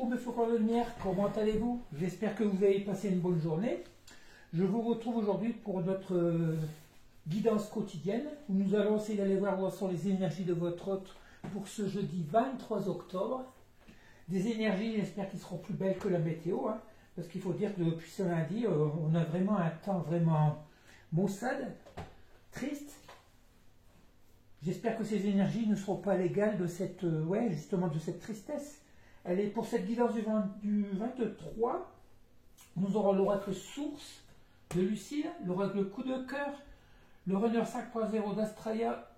Bonjour mes flocons de lumière, comment allez-vous? J'espère que vous avez passé une bonne journée. Je vous retrouve aujourd'hui pour notre guidance quotidienne où nous allons essayer d'aller voir où sont les énergies de votre hôte pour ce jeudi 23 octobre. Des énergies, j'espère, qui seront plus belles que la météo, hein, parce qu'il faut dire que depuis ce lundi, on a vraiment un temps vraiment maussade, triste. J'espère que ces énergies ne seront pas à l'égal de cette, justement de cette tristesse. Allez, pour cette guidance du 23, nous aurons l'oracle source de Lucille, l'oracle coup de cœur, le runner 5.0 d'Astraya,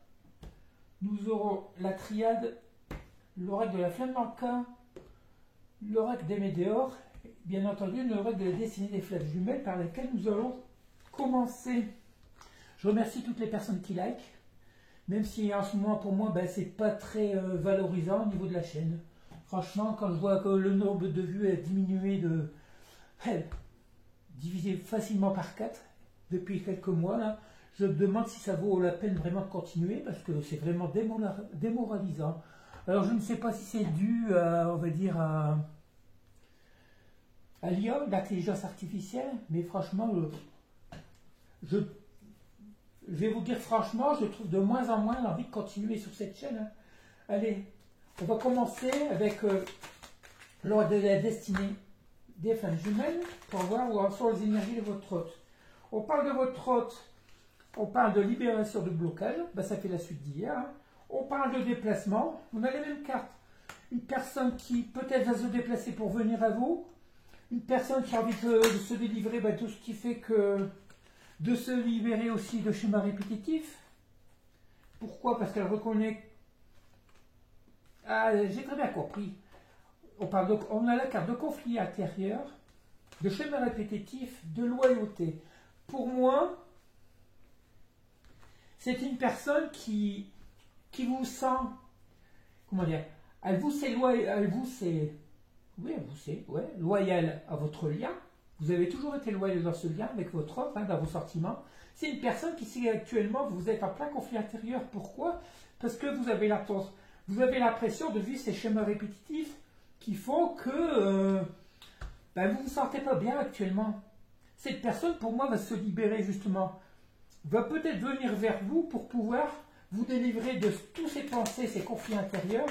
nous aurons la triade, l'oracle de la flamme d'Anka, l'oracle des météores, et bien entendu l'oracle de la destinée des flammes jumelles par lesquelles nous allons commencer. Je remercie toutes les personnes qui like, même si en ce moment pour moi c'est pas très valorisant au niveau de la chaîne. Franchement, quand je vois que le nombre de vues a diminué divisé facilement par 4 depuis quelques mois, là, je me demande si ça vaut la peine vraiment de continuer parce que c'est vraiment démoralisant. Alors je ne sais pas si c'est dû à, on va dire, à l'IA, l'intelligence artificielle, mais franchement, je vais vous dire franchement, je trouve de moins en moins l'envie de continuer sur cette chaîne. Hein. Allez, on va commencer avec l'ordre de la destinée des flammes jumelles pour voir où sont les énergies de votre hôte. On parle de votre hôte, on parle de libération de blocage, ça fait la suite d'hier. Hein. On parle de déplacement, on a les mêmes cartes. Une personne qui peut-être va se déplacer pour venir à vous, une personne qui a envie de se délivrer de tout ce qui fait que de se libérer aussi de schémas répétitifs. Pourquoi? Parce qu'elle reconnaît. Ah, j'ai très bien compris. On a la carte de conflit intérieur, de schéma répétitif, de loyauté. Pour moi, c'est une personne qui vous sent, comment dire, elle vous est loyale à votre lien. Vous avez toujours été loyal dans ce lien avec votre hôte, dans vos sentiments. C'est une personne qui sait actuellement vous êtes en plein conflit intérieur. Pourquoi? Parce que vous avez l'impression de vivre ces schémas répétitifs qui font que vous ne vous sentez pas bien actuellement. Cette personne, pour moi, va se libérer justement. Va peut-être venir vers vous pour pouvoir vous délivrer de tous ces pensées, ces conflits intérieurs.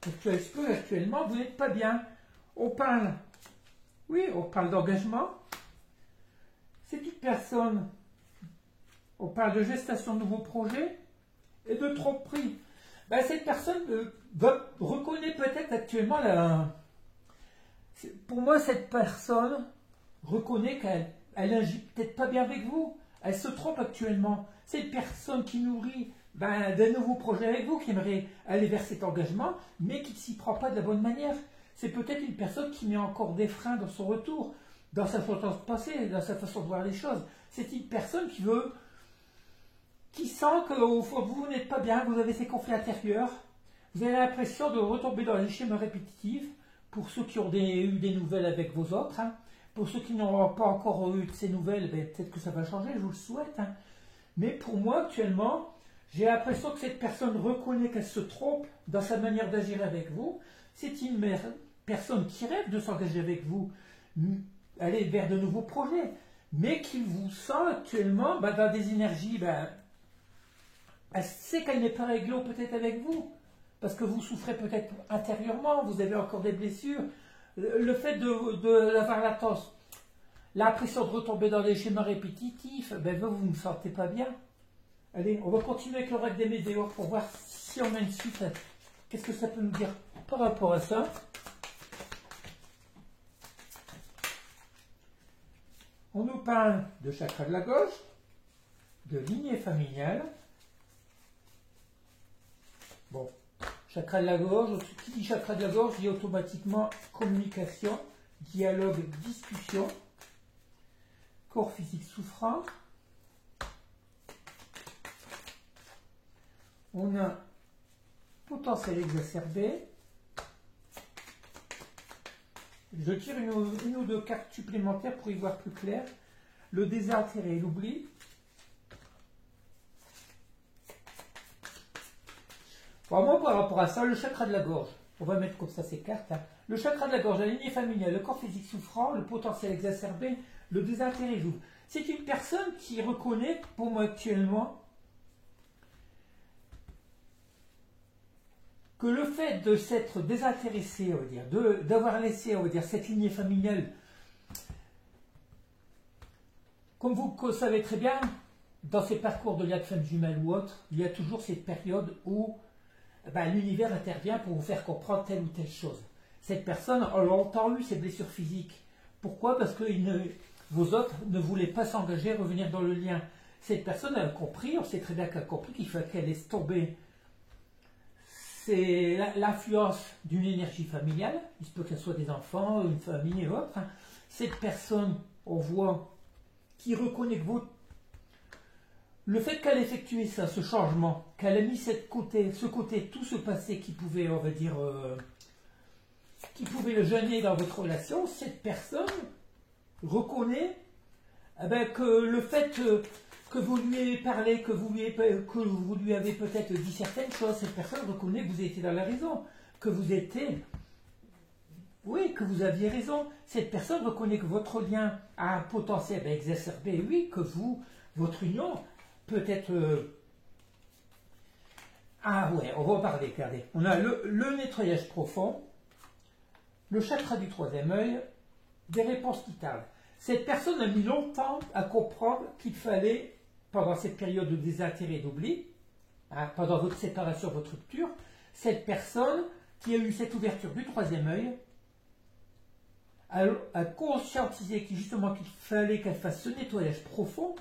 Parce que actuellement, vous n'êtes pas bien. On parle d'engagement. C'est une personne, on parle de gestation de nouveaux projets et de tromperie. Cette personne reconnaît peut-être actuellement pour moi, cette personne reconnaît qu'elle n'agit peut-être pas bien avec vous. Elle se trompe actuellement. C'est une personne qui nourrit de nouveaux projets avec vous, qui aimerait aller vers cet engagement, mais qui ne s'y prend pas de la bonne manière. C'est peut-être une personne qui met encore des freins dans son retour, dans sa façon de penser, dans sa façon de voir les choses. C'est une personne qui sent qu'au fond de vous, vous n'êtes pas bien, vous avez ces conflits intérieurs, vous avez l'impression de retomber dans les schémas répétitifs, pour ceux qui ont eu des nouvelles avec vos autres, hein. Pour ceux qui n'ont pas encore eu de ces nouvelles, peut-être que ça va changer, je vous le souhaite. Hein. Mais pour moi, actuellement, j'ai l'impression que cette personne reconnaît qu'elle se trompe dans sa manière d'agir avec vous. C'est une personne qui rêve de s'engager avec vous, aller vers de nouveaux projets, mais qui vous sent actuellement dans des énergies. Elle sait qu'elle n'est pas réglée peut-être avec vous, parce que vous souffrez peut-être intérieurement, vous avez encore des blessures. Le fait d'avoir l'impression de retomber dans des schémas répétitifs, vous ne sentez pas bien. Allez, on va continuer avec l'oracle des météores pour voir si on a une suite. Qu'est-ce que ça peut nous dire par rapport à ça? On nous parle de chakra de la gorge, de lignée familiale. Bon, chakra de la gorge, qui dit chakra de la gorge dit automatiquement communication, dialogue, discussion, corps physique souffrant. On a potentiel exacerbé. Je tire une ou deux cartes supplémentaires pour y voir plus clair. Le désintérêt et l'oubli. Moi, par rapport à ça, le chakra de la gorge. On va mettre comme ça ces cartes. Hein. Le chakra de la gorge, la lignée familiale, le corps physique souffrant, le potentiel exacerbé, le désintérêt j'ouvre. C'est une personne qui reconnaît, pour moi actuellement, que le fait de s'être désintéressé, on va dire, d'avoir laissé, on va dire, cette lignée familiale, comme vous le savez très bien, dans ces parcours de lien de femme jumelle ou autre, il y a toujours cette période où l'univers intervient pour vous faire comprendre telle ou telle chose. Cette personne a longtemps eu ces blessures physiques. Pourquoi? Parce que vos autres ne voulaient pas s'engager à revenir dans le lien. Cette personne a compris, on sait très bien qu'elle a compris qu'il fallait qu'elle laisse tomber. C'est l'influence d'une énergie familiale. Il se peut qu'elle soit des enfants, une famille et autres. Cette personne, on voit, qui reconnaît que le fait qu'elle ait effectué ça, ce changement, qu'elle a mis ce côté, tout ce passé qui pouvait, on va dire, qui pouvait le gêner dans votre relation, cette personne reconnaît que le fait que vous lui ayez parlé, que vous lui avez peut-être dit certaines choses, cette personne reconnaît que vous étiez dans la raison, que vous aviez raison. Cette personne reconnaît que votre lien a un potentiel exacerbé, oui, que votre union peut être... Ah ouais, on va en parler, regardez. On a le nettoyage profond, le chakra du troisième œil, des réponses qui tardent. Cette personne a mis longtemps à comprendre qu'il fallait, pendant cette période de désintérêt et d'oubli, pendant votre séparation, votre rupture, cette personne qui a eu cette ouverture du troisième œil, a conscientisé justement qu'il fallait qu'elle fasse ce nettoyage profond.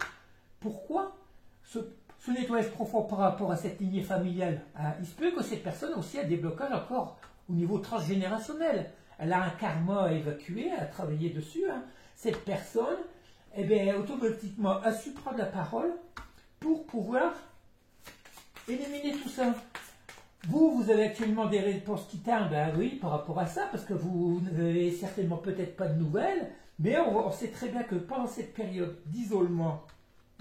Pourquoi ce nettoyage profond par rapport à cette lignée familiale? Il se peut que cette personne aussi a des blocages encore au niveau transgénérationnel. Elle a un karma à évacuer, à travailler dessus. Cette personne, automatiquement, a su prendre la parole pour pouvoir éliminer tout ça. Vous avez actuellement des réponses qui tardent, oui, par rapport à ça, parce que vous n'avez certainement peut-être pas de nouvelles, mais on sait très bien que pendant cette période d'isolement,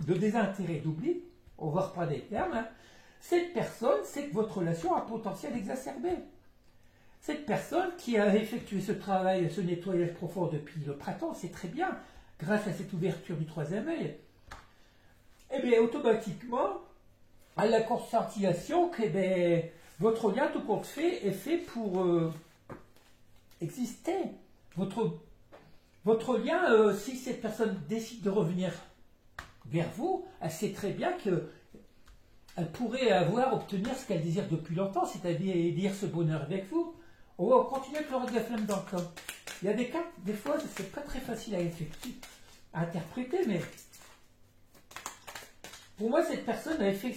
de désintérêt, d'oubli, on va reprendre les termes, cette personne sait que votre relation a un potentiel exacerbé. Cette personne qui a effectué ce travail, ce nettoyage profond depuis le printemps, sait très bien, grâce à cette ouverture du troisième œil, automatiquement, à la conscientisation que votre lien, tout compte fait, est fait pour exister. Votre lien, si cette personne décide de revenir vers vous, elle sait très bien qu'elle pourrait obtenir ce qu'elle désire depuis longtemps, c'est-à-dire ce bonheur avec vous. On va continuer avec le roi de la flamme dans le corps. Il y a des cas, des fois, c'est pas très facile à interpréter, mais pour moi, cette personne a fait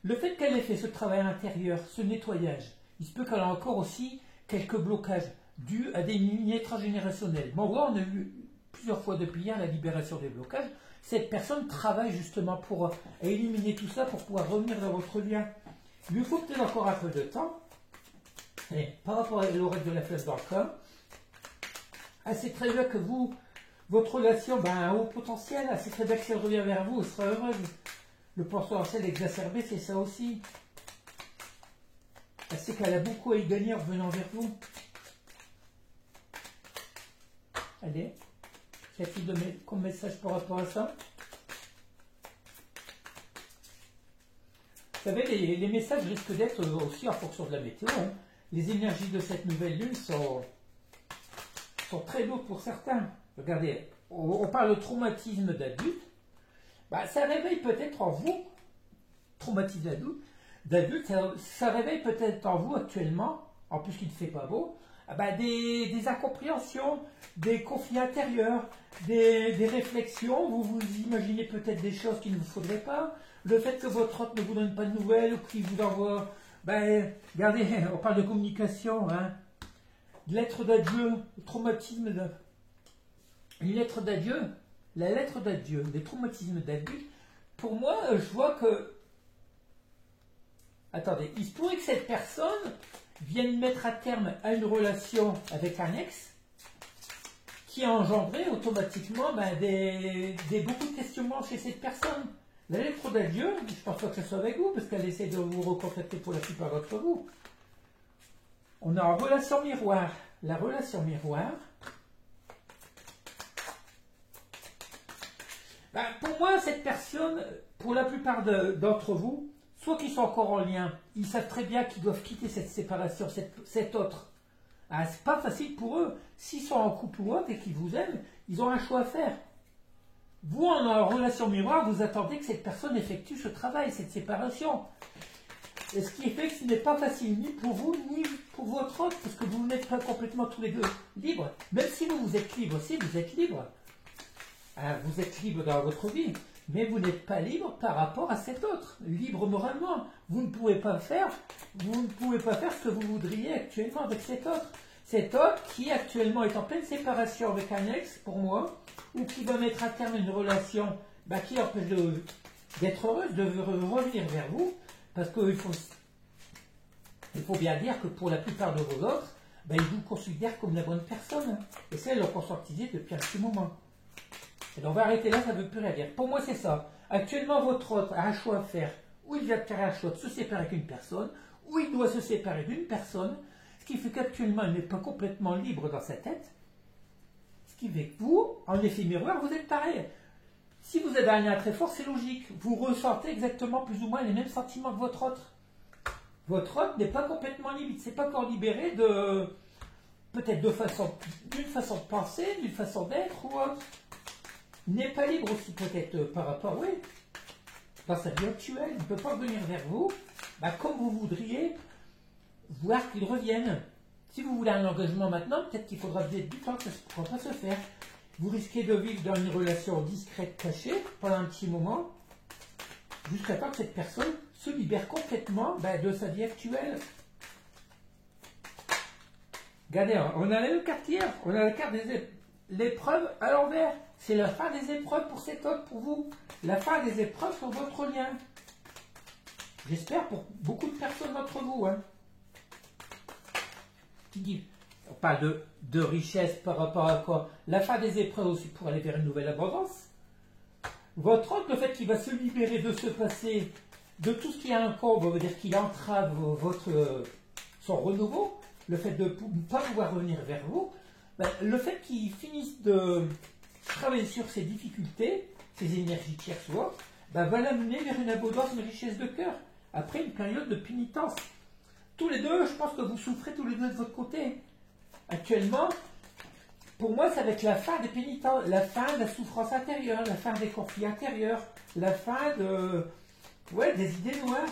le fait qu'elle ait fait ce travail intérieur, ce nettoyage, il se peut qu'elle ait encore aussi quelques blocages dus à des lignées transgénérationnelles. Bon, on a vu plusieurs fois depuis hier la libération des blocages. Cette personne travaille justement pour éliminer tout ça, pour pouvoir revenir dans votre lien. Il lui faut peut-être encore un peu de temps. Et par rapport à l'oreille de la flamme dans le corps, c'est très bien que votre relation a un haut potentiel, c'est très bien que si elle revient vers vous, elle sera heureuse. Le potentiel exacerbé, c'est ça aussi. Elle sait qu'elle a beaucoup à y gagner en revenant vers vous. Allez, qu'y a-t-il comme message par rapport à ça? Vous savez, les messages risquent d'être aussi en fonction de la météo. Les énergies de cette nouvelle lune sont très lourdes pour certains. Regardez, on parle de traumatisme d'adulte. Ça réveille peut-être en vous, traumatisme d'adulte, ça réveille peut-être en vous actuellement, en plus qu'il ne fait pas beau, des incompréhensions, des conflits intérieurs, des réflexions. Vous imaginez peut-être des choses qu'il ne vous faudrait pas. Le fait que votre autre ne vous donne pas de nouvelles ou qu'il vous envoie... regardez, on parle de communication, de lettre d'adieu, traumatisme une lettre d'adieu, la lettre d'adieu, des traumatismes d'adulte. Pour moi, je vois que... Attendez, il se pourrait que cette personne vienne mettre à terme à une relation avec un ex qui a engendré automatiquement beaucoup de questionnements chez cette personne. La lettre d'adieu, je pense pas que ce soit avec vous, parce qu'elle essaie de vous recontacter pour la plupart d'entre vous. On est en relation miroir. La relation miroir, ben, pour moi, cette personne, pour la plupart d'entre vous, soit qu'ils sont encore en lien, ils savent très bien qu'ils doivent quitter cette séparation, cet autre. Ah, c'est pas facile pour eux. S'ils sont en couple ou autre et qu'ils vous aiment, ils ont un choix à faire. Vous, en relation miroir, vous attendez que cette personne effectue ce travail, cette séparation. Et ce qui fait que ce n'est pas facile ni pour vous, ni pour votre autre, parce que vous n'êtes pas complètement tous les deux libres. Même si vous êtes libre aussi, vous êtes libre. Hein, vous êtes libre dans votre vie, mais vous n'êtes pas libre par rapport à cet autre. Libre moralement. Vous ne pouvez pas faire ce que vous voudriez actuellement avec cet autre. Cet autre qui actuellement est en pleine séparation avec un ex, pour moi, ou qui va mettre à terme une relation qui empêche d'être heureuse, de revenir vers vous. Parce qu'il faut bien dire que pour la plupart de vos autres, ils vous considèrent comme la bonne personne. Et ça, ils l'ont conscientisé depuis un petit moment. Et donc on va arrêter là, ça ne veut plus rien dire. Pour moi, c'est ça. Actuellement, votre autre a un choix à faire. Ou il vient de faire un choix de se séparer avec une personne, ou il doit se séparer d'une personne. Ce qui fait qu'actuellement, il n'est pas complètement libre dans sa tête. Ce qui fait que vous, en effet miroir, vous êtes pareil. Si vous avez un lien très fort, c'est logique. Vous ressentez exactement plus ou moins les mêmes sentiments que votre autre. Votre autre n'est pas complètement libre. Il ne s'est pas encore libéré de peut-être d'une façon de penser, d'une façon d'être ou autre. Il n'est pas libre aussi peut-être par rapport, oui, dans sa vie actuelle. Il ne peut pas venir vers vous comme vous voudriez voir qu'il revienne. Si vous voulez un engagement maintenant, peut-être qu'il faudra peut-être du temps, ça ne pourra pas se faire. Vous risquez de vivre dans une relation discrète, cachée, pendant un petit moment, jusqu'à temps que cette personne se libère complètement de sa vie actuelle. Regardez, on a le carte hier, on a la carte des l'épreuve à l'envers. C'est la fin des épreuves pour cet autre, pour vous. La fin des épreuves sur votre lien. J'espère pour beaucoup de personnes d'entre vous. Hein. Qui dit, on parle de richesse par rapport à quoi? La fin des épreuves aussi pour aller vers une nouvelle abondance. Votre autre, le fait qu'il va se libérer de ce passé, de tout ce qui est incombe, veut dire qu'il entrave son renouveau, le fait de ne pas pouvoir revenir vers vous, le fait qu'il finisse de travailler sur ses difficultés, ses énergies tierces ou autres, va l'amener vers une abondance, une richesse de cœur, après une période de pénitence. Tous les deux, je pense que vous souffrez tous les deux de votre côté. Actuellement, pour moi, ça va être la fin des pénitences, la fin de la souffrance intérieure, la fin des conflits intérieurs, la fin des idées noires.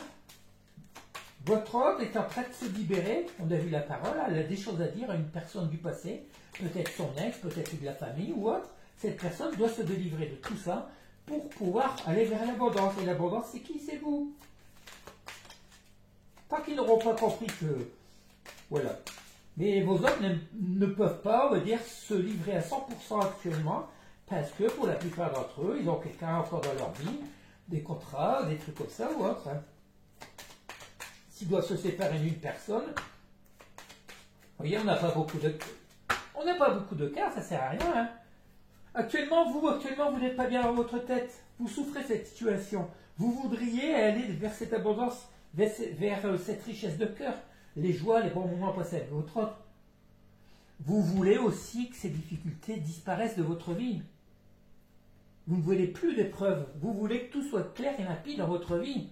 Votre autre est en train de se libérer, on a vu la parole, elle a des choses à dire à une personne du passé, peut-être son ex, peut-être de la famille ou autre. Cette personne doit se délivrer de tout ça pour pouvoir aller vers l'abondance. Et l'abondance, c'est qui? C'est vous. Tant qu'ils n'auront pas compris que... Voilà. Mais vos autres ne peuvent pas, on va dire, se livrer à 100% actuellement, parce que pour la plupart d'entre eux, ils ont quelqu'un encore dans leur vie, des contrats, des trucs comme ça ou autre. Hein. S'ils doivent se séparer d'une personne, vous voyez, on n'a pas beaucoup de cas, ça sert à rien. Hein. Actuellement, vous n'êtes pas bien dans votre tête. Vous souffrez de cette situation. Vous voudriez aller vers cette abondance, vers cette richesse de cœur, les joies, les bons moments passés avec votre autre. Vous voulez aussi que ces difficultés disparaissent de votre vie. Vous ne voulez plus d'épreuves. Vous voulez que tout soit clair et limpide dans votre vie.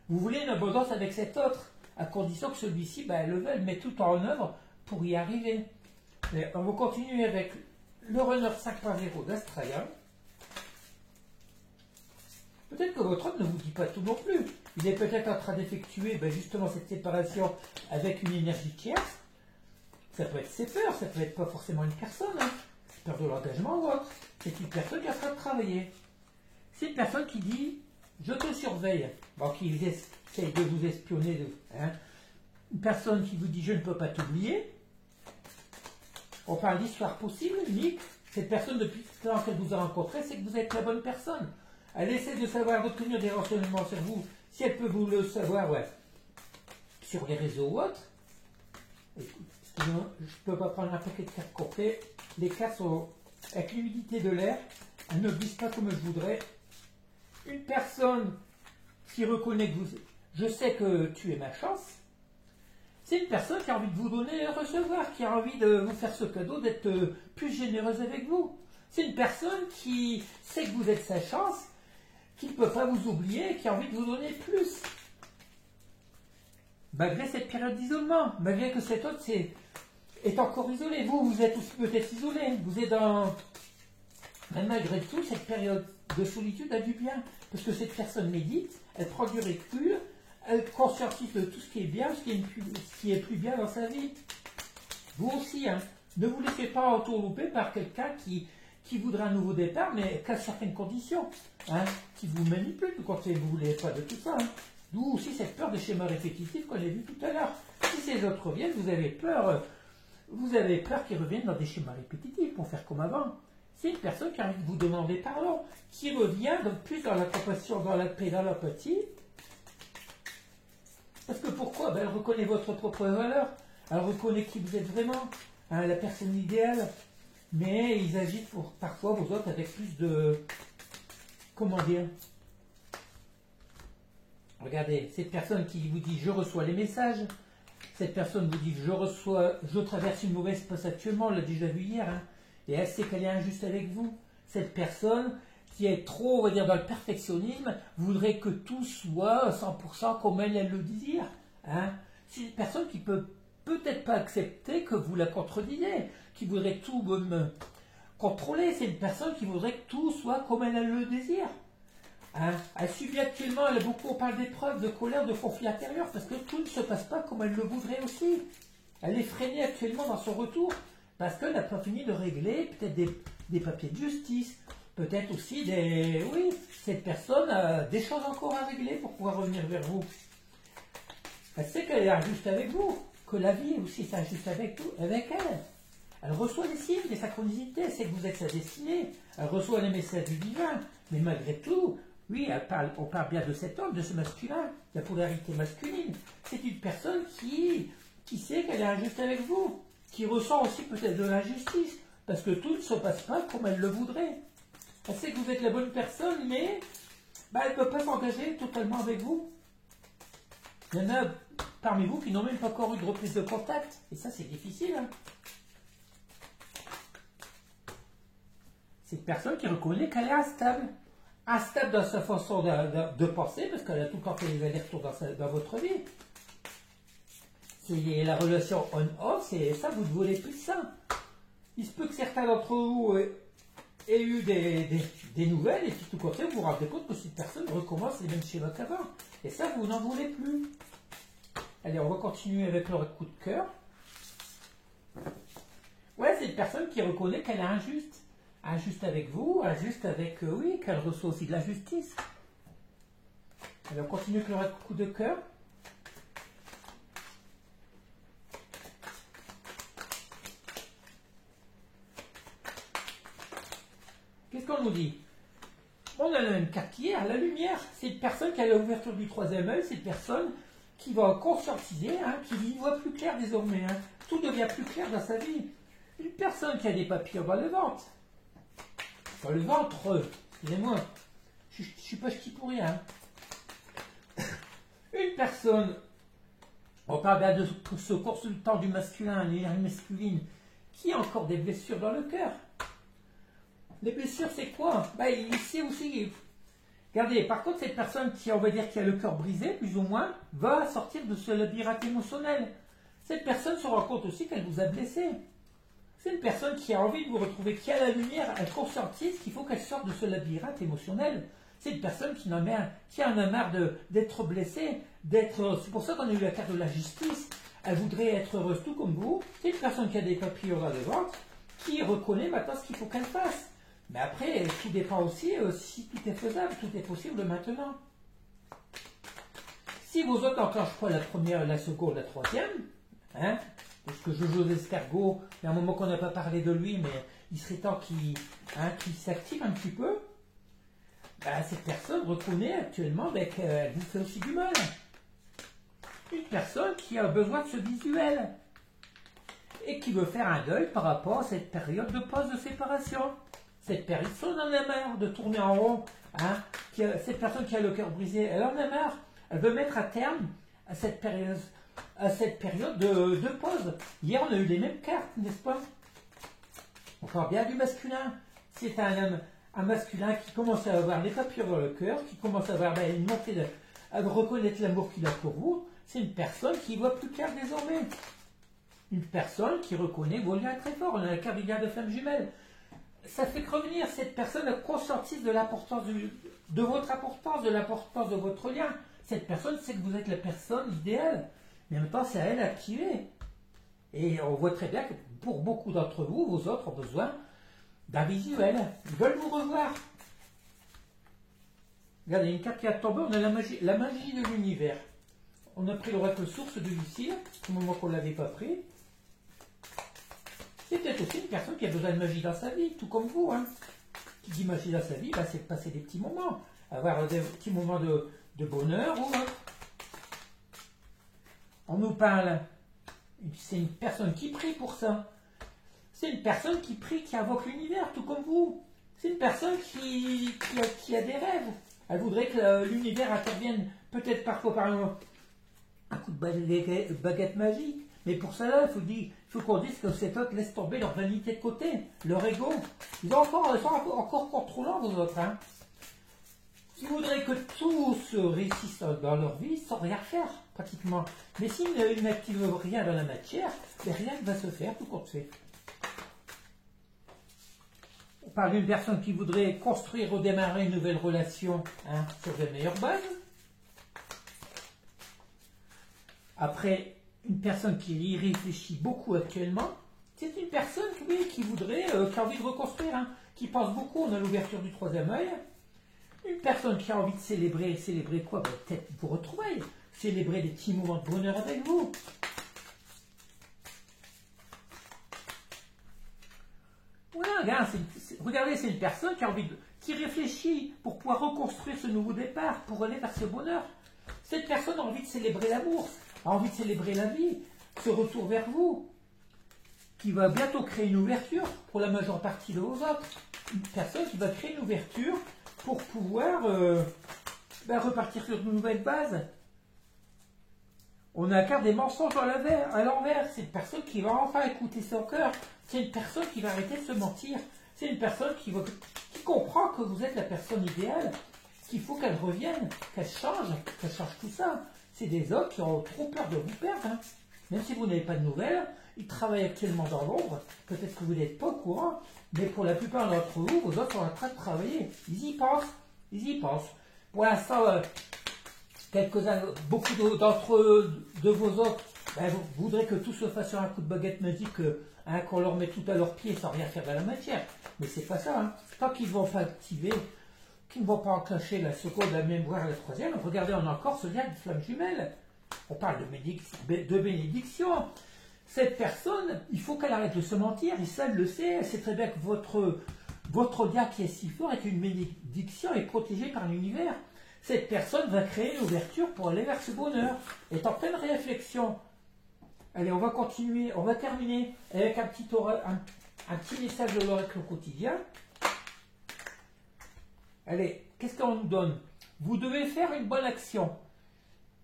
Vous voulez une abondance avec cet autre, à condition que celui-ci le veuille, met tout en œuvre pour y arriver. Mais on va continuer avec le runner 5.0 d'Astraya. Peut-être que votre homme ne vous dit pas tout non plus. Il est peut-être en train d'effectuer justement cette séparation avec une énergie tierce. Ça peut être ses peurs, ça peut être pas forcément une personne. Hein. Peur de l'engagement ou autre. C'est une personne qui est en train de travailler. C'est une personne qui dit « je te surveille ». Bon, qui essaye de vous espionner. Hein. Une personne qui vous dit « je ne peux pas t'oublier ». On parle d'histoire possible, unique. Cette personne, depuis le temps qu'elle vous a rencontré, c'est que vous êtes la bonne personne. Elle essaie de savoir, d'obtenir des renseignements sur vous. Si elle peut vous le savoir, sur les réseaux ou autres. Excusez-moi, je ne peux pas prendre un paquet de cartes complet. Les cartes sont avec l'humidité de l'air. Elles ne glissent pas comme je voudrais. Une personne qui reconnaît que je sais que tu es ma chance. C'est une personne qui a envie de vous donner et de recevoir, qui a envie de vous faire ce cadeau, d'être plus généreuse avec vous. C'est une personne qui sait que vous êtes sa chance, qui ne peut pas vous oublier, qui a envie de vous donner plus. Malgré cette période d'isolement, malgré que cet autre est encore isolé. Vous êtes aussi peut-être isolé. Vous êtes dans... Mais malgré tout, cette période de solitude a du bien. Parce que cette personne médite, elle prend du recul, elle conscientise de tout ce qui est bien, ce qui est plus bien dans sa vie. Vous aussi, hein, ne vous laissez pas entourlouper par quelqu'un qui voudra un nouveau départ, mais qu'à certaines conditions, hein, qui vous manipule quand vous ne voulez pas de tout ça. Hein. D'où aussi cette peur des schémas répétitifs qu'on a vu tout à l'heure. Si ces autres reviennent, vous avez peur qu'ils reviennent dans des schémas répétitifs pour faire comme avant. C'est une personne qui a envie de vous demander pardon, qui revient donc plus dans la compassion, dans la paix, dans l'empathie. Parce que pourquoi? Elle reconnaît votre propre valeur, elle reconnaît qui vous êtes vraiment, hein, la personne idéale, mais ils agissent pour parfois vous autres avec plus de... Comment dire? Regardez, cette personne qui vous dit je reçois les messages, cette personne vous dit je traverse une mauvaise passe actuellement, on l'a déjà vu hier, hein, et elle sait qu'elle est injuste avec vous. Cette personne qui est trop, on va dire, dans le perfectionnisme, voudrait que tout soit 100% comme elle le désire. Hein. C'est une personne qui peut-être pas accepter que vous la contredisiez, qui voudrait tout me contrôler. C'est une personne qui voudrait que tout soit comme elle le désire. Hein. Elle subit actuellement, on parle d'épreuves, de colère, de conflits intérieurs, parce que tout ne se passe pas comme elle le voudrait aussi. Elle est freinée actuellement dans son retour, parce qu'elle n'a pas fini de régler peut-être des papiers de justice, peut-être aussi Oui, cette personne a des choses encore à régler pour pouvoir revenir vers vous. Elle sait qu'elle est injuste avec vous, que la vie aussi est injuste avec elle. Elle reçoit des signes, des synchronicités, elle sait que vous êtes sa destinée, elle reçoit les messages du divin, mais malgré tout, oui, on parle bien de cet homme, de ce masculin, la polarité masculine. C'est une personne qui sait qu'elle est injuste avec vous, qui ressent aussi peut-être de l'injustice, parce que tout ne se passe pas comme elle le voudrait. Elle sait que vous êtes la bonne personne, mais elle ne peut pas s'engager totalement avec vous. Il y en a parmi vous qui n'ont même pas encore eu de reprise de contact, et ça c'est difficile. Hein. C'est une personne qui reconnaît qu'elle est instable. Instable dans sa façon de penser, parce qu'elle a tout le temps fait des allers-retours dans votre vie. C'est la relation on-off, c'est ça, vous ne voulez plus ça. Il se peut que certains d'entre vous aient eu des nouvelles, et puis tout côté, vous vous rendez compte que cette personne recommence les mêmes schémas qu'avant. Et ça, vous n'en voulez plus. Allez, on va continuer avec le coup de cœur. Ouais, c'est une personne qui reconnaît qu'elle est injuste. Injuste avec vous, injuste avec... oui, qu'elle reçoit aussi de la justice. Alors, on continue avec le coup de cœur. Qu'est-ce qu'on nous dit? On a la même carte qu'hier, la lumière. C'est une personne qui a l'ouverture du troisième œil, c'est une personne qui va conscientiser, hein, qui y voit plus clair désormais. Hein. Tout devient plus clair dans sa vie. Une personne qui a des papillons dans le ventre. Dans le ventre, excusez-moi, je ne suis pas ch'ti pour rien. Une personne, on parle bien de ce consultant du masculin, l'énergie masculine, qui a encore des blessures dans le cœur. Les blessures, c'est quoi? Il sait aussi. Regardez, par contre, cette personne qui, on va dire, qui a le cœur brisé, plus ou moins, va sortir de ce labyrinthe émotionnel. Cette personne se rend compte aussi qu'elle vous a blessé. C'est une personne qui a envie de vous retrouver, qui a la lumière, elle conscientise qu'il faut qu'elle sorte de ce labyrinthe émotionnel. C'est une personne qui en a marre d'être blessée, c'est pour ça qu'on a eu la carte de la justice. Elle voudrait être heureuse tout comme vous. C'est une personne qui a des papillons dans le ventre, qui reconnaît maintenant ce qu'il faut qu'elle fasse. Mais après, tout dépend aussi si tout est faisable, tout est possible maintenant. Si vos autres n'enclenchent pas la première, la seconde, la troisième, hein, parce que Jojo d'Escargot, il y a un moment qu'on n'a pas parlé de lui, mais il serait temps qu'il s'active un petit peu. Cette personne reconnaît actuellement qu'elle vous fait aussi du mal. Une personne qui a besoin de ce visuel et qui veut faire un deuil par rapport à cette période de pause de séparation. Cette personne en a marre de tourner en rond. Hein, cette personne qui a le cœur brisé, elle en a marre. Elle veut mettre à terme à cette période, à cette période de pause. Hier, on a eu les mêmes cartes, n'est-ce pas? On parle bien du masculin. C'est un homme, un masculin qui commence à avoir les papillons dans le cœur, qui commence à avoir une montée à reconnaître l'amour qu'il a pour vous. C'est une personne qui voit plus clair désormais. Une personne qui reconnaît vos liens très fort. On a la carte du lien de flamme jumelle. Ça fait que revenir cette personne à conscientise de l'importance de votre importance, de l'importance de votre lien. Cette personne sait que vous êtes la personne idéale. Mais en même temps, c'est à elle d'activer. Et on voit très bien que pour beaucoup d'entre vous, vos autres ont besoin d'un visuel. Ils veulent vous revoir. Regardez, une carte qui a tombé, on a la magie de l'univers. On a pris l'oracle source de Lucille, au moment qu'on ne l'avait pas pris. C'est peut-être aussi une personne qui a besoin de magie dans sa vie, tout comme vous. Hein. Qui dit magie dans sa vie, bah, c'est de passer des petits moments. Avoir des petits moments de bonheur ou autre. On nous parle, c'est une personne qui prie pour ça. C'est une personne qui prie, qui invoque l'univers, tout comme vous. C'est une personne qui a des rêves. Elle voudrait que l'univers intervienne, peut-être parfois par un coup de baguette magique. Mais pour cela, il faut qu'on dise que cet autre laisse tomber leur vanité de côté, leur ego. Ils sont encore contrôlants, vous autres. Hein. Ils voudraient que tout se réussisse dans leur vie sans rien faire, pratiquement. Mais s'ils n'activent rien dans la matière, rien ne va se faire, tout compte fait. On parle d'une personne qui voudrait construire, redémarrer une nouvelle relation hein, sur de meilleures bases. Après, une personne qui y réfléchit beaucoup actuellement, c'est une personne oui, qui voudrait, qui a envie de reconstruire, hein, qui pense beaucoup, on a l'ouverture du troisième œil. Une personne qui a envie de célébrer quoi? Ben, peut-être vous retrouver, célébrer des petits moments de bonheur avec vous. Voilà, regardez, c'est une personne qui a envie qui réfléchit pour pouvoir reconstruire ce nouveau départ, pour aller vers ce bonheur. Cette personne a envie de célébrer l'amour, a envie de célébrer la vie, ce retour vers vous, qui va bientôt créer une ouverture pour la majeure partie de vos autres. Une personne qui va créer une ouverture pour pouvoir repartir sur de nouvelles bases. On a la carte des mensonges à l'envers. C'est une personne qui va enfin écouter son cœur. C'est une personne qui va arrêter de se mentir. C'est une personne qui comprend que vous êtes la personne idéale, qu'il faut qu'elle revienne, qu'elle change tout ça. C'est des autres qui ont trop peur de vous perdre. Hein. Même si vous n'avez pas de nouvelles, ils travaillent actuellement dans l'ombre. Peut-être que vous n'êtes pas au courant, mais pour la plupart d'entre vous, vos autres sont en train de travailler. Ils y pensent. Pour l'instant, beaucoup de vos autres vous voudrez que tout se fasse sur un coup de baguette magique, qu'on leur met tout à leurs pieds sans rien faire de la matière. Mais c'est pas ça. Hein. Tant qu'ils ne vont pas activer, qu'ils ne vont pas enclencher la seconde, la mémoire, la troisième, regardez, on a encore ce lien de flamme jumelle. On parle de bénédiction. Cette personne, il faut qu'elle arrête de se mentir, et ça, elle le sait. Elle sait très bien que votre lien qui est si fort est une bénédiction et protégée par l'univers. Cette personne va créer une ouverture pour aller vers ce bonheur. Elle est en pleine réflexion. Allez, on va continuer, on va terminer avec un petit message de l'oracle quotidien. Allez, qu'est-ce qu'on nous donne? Vous devez faire une bonne action.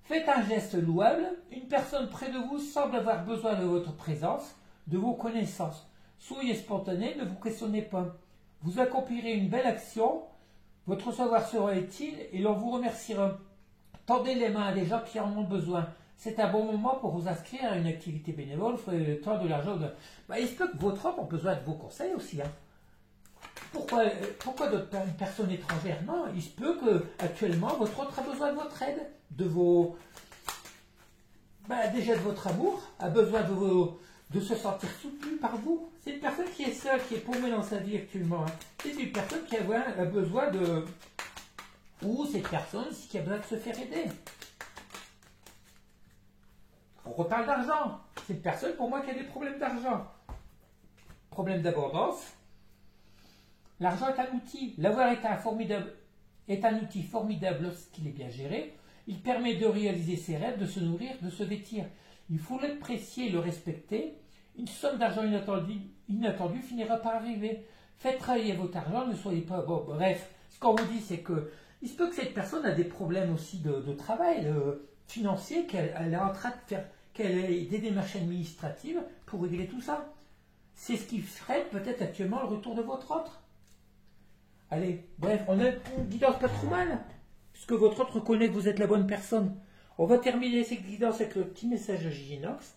Faites un geste louable. Une personne près de vous semble avoir besoin de votre présence, de vos connaissances. Soyez spontané, ne vous questionnez pas. Vous accomplirez une belle action. Votre savoir sera utile et l'on vous remerciera. Tendez les mains à des gens qui en ont besoin. C'est un bon moment pour vous inscrire à une activité bénévole. Vous avez le temps, de l'argent. Il se peut que votre homme ait besoin de vos conseils aussi. Hein. Pourquoi une personne étrangère? Non, il se peut que actuellement votre autre a besoin de votre aide, déjà de votre amour, a besoin de se sentir soutenu par vous. C'est une personne qui est seule, qui est paumée dans sa vie actuellement. Hein. C'est une personne qui a besoin de... Ou cette personne qui a besoin de se faire aider. On reparle d'argent. C'est une personne pour moi qui a des problèmes d'argent. Problème d'abondance. L'argent est un outil. L'avoir est un outil formidable lorsqu'il est bien géré. Il permet de réaliser ses rêves, de se nourrir, de se vêtir. Il faut l'apprécier et le respecter. Une somme d'argent inattendue finira par arriver. Faites travailler votre argent, ne soyez pas... Bon, bref, ce qu'on vous dit, c'est que il se peut que cette personne a des problèmes aussi de travail financier, qu'elle est en train de faire, qu'elle ait des démarches administratives pour régler tout ça. C'est ce qui ferait peut-être actuellement le retour de votre autre. Allez, bref, on a une guidance pas trop mal, puisque votre autre reconnaît que vous êtes la bonne personne. On va terminer cette guidance avec le petit message de Ginox.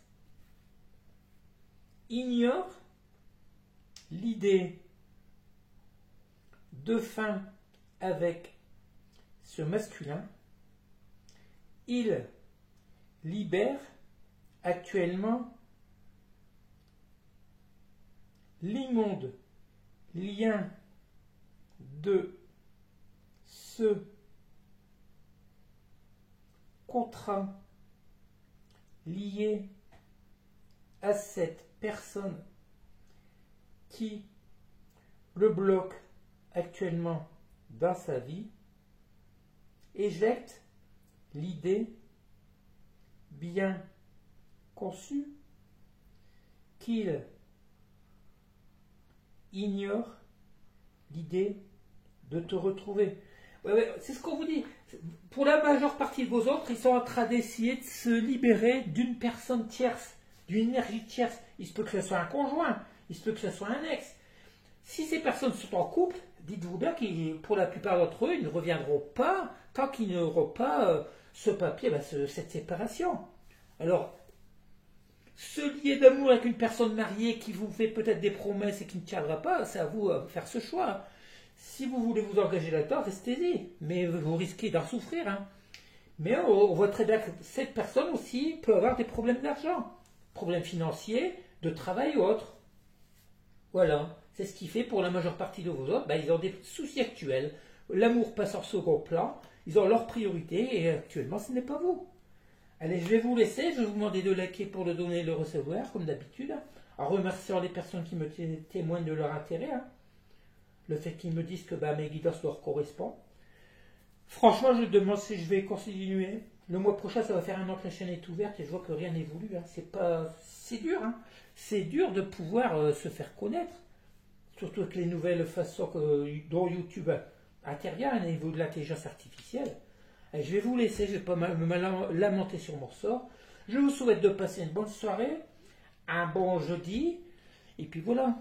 Ignore l'idée de fin avec ce masculin. Il libère actuellement l'immonde lien de ce contrat lié à cette personne qui le bloque actuellement dans sa vie, éjecte l'idée bien conçue qu'il ignore l'idée de te retrouver. Ouais, c'est ce qu'on vous dit. Pour la majeure partie de vos autres, ils sont en train d'essayer de se libérer d'une personne tierce, d'une énergie tierce. Il se peut que ce soit un conjoint, il se peut que ce soit un ex. Si ces personnes sont en couple, dites-vous bien que pour la plupart d'entre eux, ils ne reviendront pas tant qu'ils n'auront pas ce papier, cette séparation. Alors, se lier d'amour avec une personne mariée qui vous fait peut-être des promesses et qui ne tiendra pas, c'est à vous de faire ce choix. Si vous voulez vous engager là-dedans, restez-y. Mais vous risquez d'en souffrir. Hein. Mais on voit très bien que cette personne aussi peut avoir des problèmes d'argent. Problèmes financiers, de travail ou autre. Voilà. C'est ce qui fait pour la majeure partie de vos autres. Ils ont des soucis actuels. L'amour passe en second plan. Ils ont leurs priorités et actuellement ce n'est pas vous. Allez, je vais vous laisser. Je vais vous demander de liker pour le donner et le recevoir, comme d'habitude. En remerciant les personnes qui me témoignent de leur intérêt. Hein. Le fait qu'ils me disent que mes guidances leur correspondent. Franchement, je me demande si je vais continuer. Le mois prochain, ça va faire un an que la chaîne est ouverte et je vois que rien n'évolue. Hein. C'est dur. Hein. C'est dur de pouvoir se faire connaître. Surtout avec les nouvelles façons dont YouTube intervient au niveau de l'intelligence artificielle. Et je vais vous laisser, je ne vais pas me lamenter sur mon sort. Je vous souhaite de passer une bonne soirée, un bon jeudi, et puis voilà.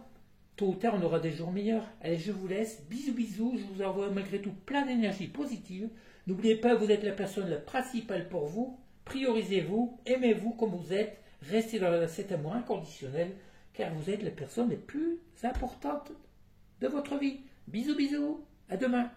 Tôt ou tard, on aura des jours meilleurs. Allez, je vous laisse. Bisous, bisous. Je vous envoie malgré tout plein d'énergie positive. N'oubliez pas, vous êtes la personne la principale pour vous. Priorisez-vous, aimez-vous comme vous êtes. Restez dans cet amour inconditionnel, car vous êtes la personne la plus importante de votre vie. Bisous, bisous. À demain.